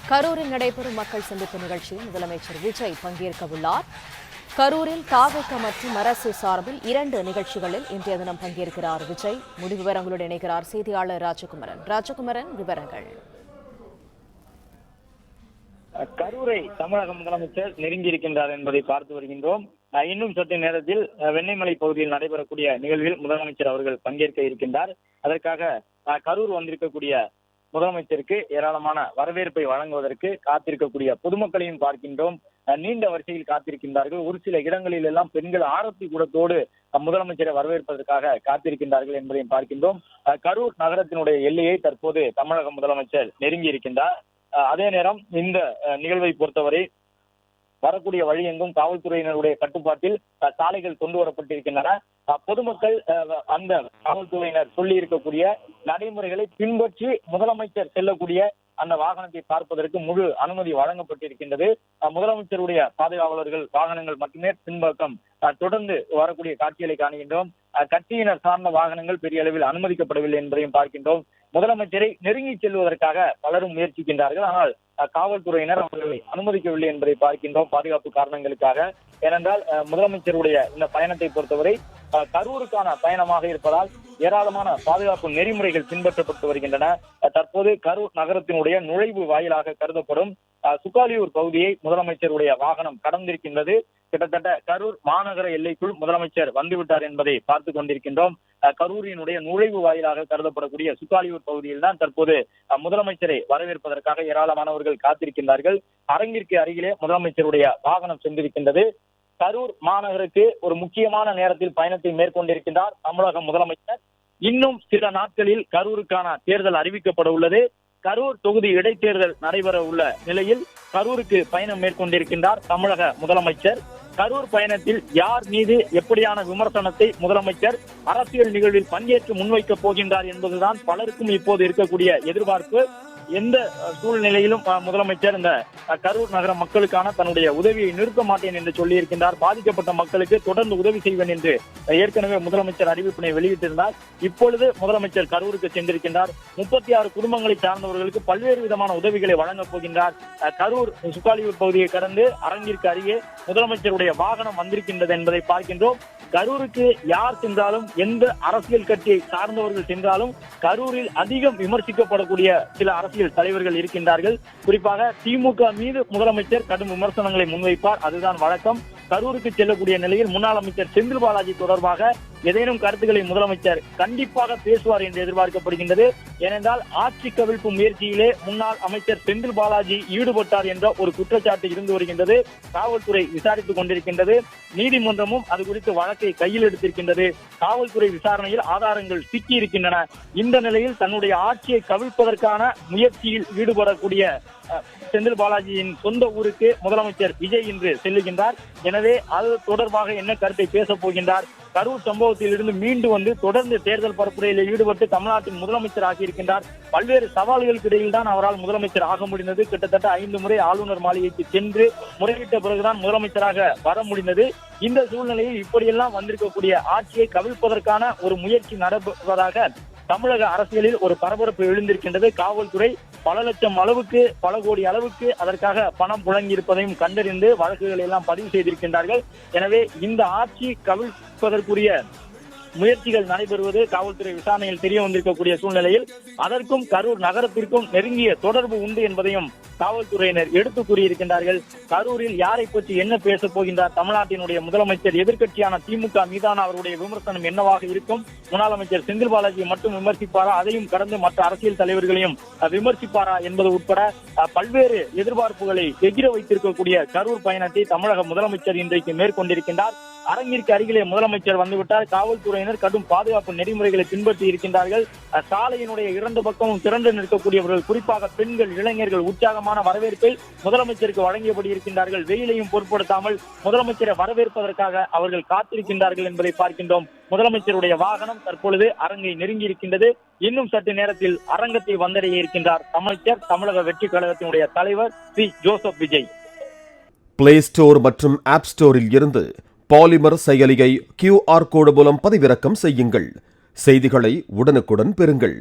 கரூரில் நடைபெறும் மக்கள் சந்திப்பு நிகழ்ச்சியில் முதலமைச்சர் விஜய் பங்கேற்க உள்ளார். கரூரில் தாவேக மற்றும் அரசு சார்பில் 2 நிகழ்ச்சிகளில் இன்றைய தினம் பங்கேற்கிறார் விஜய். முழு விவரங்களுடன் இணைக்கிறார் செய்தியாளர் ராஜகுமரன். விவரங்கள். கரூரை தமிழக முதலமைச்சர் நெருங்கியிருக்கின்றார் என்பதை பார்த்து வருகின்றோம். இன்னும் சற்று நேரத்தில் வெண்ணெய்மலை பகுதியில் நடைபெறக்கூடிய நிகழ்வில் முதலமைச்சர் அவர்கள் பங்கேற்க இருக்கின்றார். அதற்காக கரூர் வந்திருக்கக்கூடிய முதலமைச்சருக்கு ஏராளமான வரவேற்பை வழங்குவதற்கு காத்திருக்கக்கூடிய பொதுமக்களையும் பார்க்கின்றோம். நீண்ட வரிசையில் காத்திருக்கின்றார்கள். ஒரு சில இடங்களில் எல்லாம் பெண்கள் ஆரத்தி கூடத்தோடு முதலமைச்சரை வரவேற்பதற்காக காத்திருக்கின்றார்கள் என்பதையும் பார்க்கின்றோம். கரூர் நகரத்தினுடைய எல்லையை தற்போது தமிழக முதலமைச்சர் நெருங்கி இருக்கின்றார். அதே நேரம் இந்த நிகழ்வை பொறுத்தவரை வரக்கூடிய வழி எங்கும் காவல்துறையினருடைய கட்டுப்பாட்டில் சாலைகள் கொண்டு வரப்பட்டிருக்கின்றன. பொதுமக்கள் அந்த காவல்துறையினர் சொல்லி இருக்கக்கூடிய நடைமுறைகளை பின்பற்றி முதலமைச்சர் செல்லக்கூடிய அந்த வாகனத்தை பார்ப்பதற்கு முழு அனுமதி வழங்கப்பட்டிருக்கின்றது. முதலமைச்சருடைய பாதுகாவலர்கள் வாகனங்கள் மட்டுமே பின்பக்கம் தொடர்ந்து வரக்கூடிய காட்சிகளை காணுகின்றோம். கட்சியினர் சார்ந்த வாகனங்கள் பெரிய அளவில் அனுமதிக்கப்படவில்லை என்பதையும் பார்க்கின்றோம். முதலமைச்சரை நெருங்கி செல்வதற்காக பலரும் முயற்சிக்கின்றார்கள். ஆனால் காவல்துறையினர் அவர்களை அனுமதிக்கவில்லை என்பதை பார்க்கின்றோம், பாதுகாப்பு காரணங்களுக்காக. ஏனென்றால் முதலமைச்சருடைய இந்த பயணத்தை பொறுத்தவரை கரூருக்கான பயணமாக இருப்பதால் ஏராளமான பாதுகாப்பு நெறிமுறைகள் பின்பற்றப்பட்டு வருகின்றன. தற்போது கரூர் நகரத்தினுடைய நுழைவு வாயிலாக கருதப்படும் சுக்காலியூர் பகுதியை முதலமைச்சருடைய வாகனம் கடந்திருக்கின்றது. கிட்டத்தட்ட கரூர் மாநகர எல்லைக்குள் முதலமைச்சர் வந்துவிட்டார் என்பதை பார்த்து கொண்டிருக்கின்றோம். கரூரினுடைய நுழைவு வாயிலாக கருதப்படக்கூடிய சுக்காலியூர் பகுதியில் தான் தற்போது முதலமைச்சரை வரவேற்பதற்காக ஏராளமானவர்கள் காத்திருக்கின்றார்கள். அரங்கிற்கு அருகிலே முதலமைச்சருடைய வாகனம் சென்றிருக்கின்றது. கரூர் மாநகருக்கு ஒரு முக்கியமான நேரத்தில் பயணத்தை மேற்கொண்டிருக்கின்றார் தமிழக முதலமைச்சர். இன்னும் சில நாட்களில் கரூருக்கான தேர்தல் அறிவிக்கப்பட உள்ளது. கரூர் தொகுதி இடைத்தேர்தல் நடைபெற உள்ள நிலையில் கரூருக்கு பயணம் மேற்கொண்டிருக்கின்றார் தமிழக முதலமைச்சர். கரூர் பயணத்தில் யார் மீது எப்படியான விமர்சனத்தை முதலமைச்சர் அரசியல் நிகழ்வில் பங்கேற்று முன்வைக்கப் போகின்றார் என்பதுதான் பலருக்கும் இப்போது இருக்கக்கூடிய எதிர்பார்ப்பு. எந்த சூழ்நிலையிலும் முதலமைச்சர் இந்த கரூர் நகர மக்களுக்கான தன்னுடைய உதவியை நிறுத்த மாட்டேன் என்று சொல்லியிருக்கின்றார். பாதிக்கப்பட்ட மக்களுக்கு தொடர்ந்து உதவி செய்வேன் என்று ஏற்கனவே முதலமைச்சர் அறிவிப்பினை வெளியிட்டிருந்தார். இப்பொழுது முதலமைச்சர் கரூருக்கு சென்றிருக்கின்றார். 36 குடும்பங்களை சார்ந்தவர்களுக்கு பல்வேறு விதமான உதவிகளை வழங்கப் போகின்றார். கரூர் சுக்காலியூர் பகுதியை கடந்து அரங்கிற்கு அருகே முதலமைச்சருடைய வாகனம் வந்திருக்கின்றது என்பதை பார்க்கின்றோம். கரூருக்கு யார் சென்றாலும், எந்த அரசியல் கட்சியை சார்ந்தவர்கள் சென்றாலும் கரூரில் அதிகம் விமர்சிக்கப்படக்கூடிய சில அரசியல் தலைவர்கள் இருக்கின்றார்கள். குறிப்பாக திமுக மீது முதலமைச்சர் கடும் விமர்சனங்களை முன்வைப்பார், அதுதான் வழக்கம். கரூருக்கு செல்லக்கூடிய நிலையில் முன்னாள் அமைச்சர் செந்தில் பாலாஜி தொடர்பாக ஏதேனும் கருத்துக்களை முதலமைச்சர் கண்டிப்பாக பேசுவார் என்று எதிர்பார்க்கப்படுகின்றது. ஏனென்றால் ஆட்சி கவிழ்ப்பு முயற்சியிலே முன்னாள் அமைச்சர் செந்தில் பாலாஜி ஈடுபட்டார் என்ற ஒரு குற்றச்சாட்டு இருந்து வருகின்றது. காவல்துறை விசாரித்துக் கொண்டிருக்கின்றது. நீதிமன்றமும் அது குறித்து வழக்கை கையில் எடுத்திருக்கின்றது. காவல்துறை விசாரணையில் ஆதாரங்கள் சிக்கி இருக்கின்றன. இந்த நிலையில் தன்னுடைய ஆட்சியை கவிழ்ப்பதற்கான முயற்சியில் ஈடுபடக்கூடிய செந்தில் பாலாஜியின் சொந்த ஊருக்கு முதலமைச்சர் விஜய் இன்று செல்லுகின்றார். எனவே அது தொடர்பாக என்ன கருத்தை பேசப் போகின்றார்? கரூர் சம்பவத்தில் இருந்து மீண்டு வந்து தொடர்ந்து தேர்தல் பரப்புரையில் ஈடுபட்டு தமிழ்நாட்டின் முதலமைச்சர் ஆகியிருக்கின்றார். பல்வேறு சவால்களுக்கு இடையில் தான் அவரால் முதலமைச்சர் ஆக முடிந்தது. கிட்டத்தட்ட 5 முறை ஆளுநர் மாளிகைக்கு சென்று முறையிட்ட பிறகுதான் முதலமைச்சராக வர முடிந்தது. இந்த சூழ்நிலையில் இப்படியெல்லாம் வந்திருக்கக்கூடிய ஆட்சியை கவிழ்ப்பதற்கான ஒரு முயற்சி நடைபெறுவதாக தமிழக அரசியலில் ஒரு பரபரப்பு எழுந்திருக்கின்றது. காவல்துறை பல லட்சம் அளவுக்கு, பல கோடி அளவுக்கு அதற்காக பணம் புழங்கியிருப்பதையும் கண்டறிந்து வழக்குகள் எல்லாம் பதிவு செய்திருக்கின்றார்கள். எனவே இந்த ஆட்சி கவிழ்ப்பதற்குரிய முயற்சிகள் நடைபெறுவது காவல்துறை விசாரணையில் தெரிய வந்திருக்கக்கூடிய சூழ்நிலையில் அதற்கும் கரூர் நகரத்திற்கும் நெருங்கிய தொடர்பு உண்டு என்பதையும் காவல்துறையினர் எடுத்து கூறியிருக்கின்றார்கள். கரூரில் யாரை பற்றி என்ன பேசப் போகின்றார் தமிழ்நாட்டினுடைய முதலமைச்சர்? எதிர்க்கட்சியான திமுக மீதான அவருடைய விமர்சனம் என்னவாக இருக்கும்? முன்னாள் அமைச்சர் செந்தில் பாலாஜியை மட்டும் விமர்சிப்பாரா? அதையும் கடந்து மற்ற அரசியல் தலைவர்களையும் விமர்சிப்பாரா என்பது உட்பட பல்வேறு எதிர்பார்ப்புகளை எகிர வைத்திருக்கக்கூடிய கரூர் பயணத்தை தமிழக முதலமைச்சர் இன்றைக்கு மேற்கொண்டிருக்கின்றார். அரங்கிற்கு அருகிலே முதலமைச்சர் வந்துவிட்டார். காவல்துறையினர் கடும் பாதுகாப்பு நெறிமுறைகளை பின்பற்றி இருக்கின்றார்கள். சாலையினுடைய 2 பக்கமும் திரண்டு நிற்கக்கூடியவர்கள், குறிப்பாக பெண்கள், இளைஞர்கள் உற்சாகமான வரவேற்பை முதலமைச்சருக்கு வழங்கியபடி இருக்கின்றார்கள். வெயிலையும் பொருட்படுத்தாமல் முதலமைச்சரை வரவேற்பதற்காக அவர்கள் காத்திருக்கின்றார்கள் என்பதை பார்க்கின்றோம். முதலமைச்சருடைய வாகனம் தற்பொழுது அரங்கை நெருங்கி இருக்கின்றது. இன்னும் சற்று நேரத்தில் அரங்கத்தை வந்தடைய இருக்கின்றார் அமைச்சர், தமிழக வெற்றி கழகத்தினுடைய தலைவர் Shri Joseph Vijay. Play store மற்றும் ஆப் ஸ்டோரில் இருந்து பாலிமர் செயலியை QR கோடு மூலம் பதிவிறக்கம் செய்யுங்கள். செய்திகளை உடனுக்குடன் பெறுங்கள்.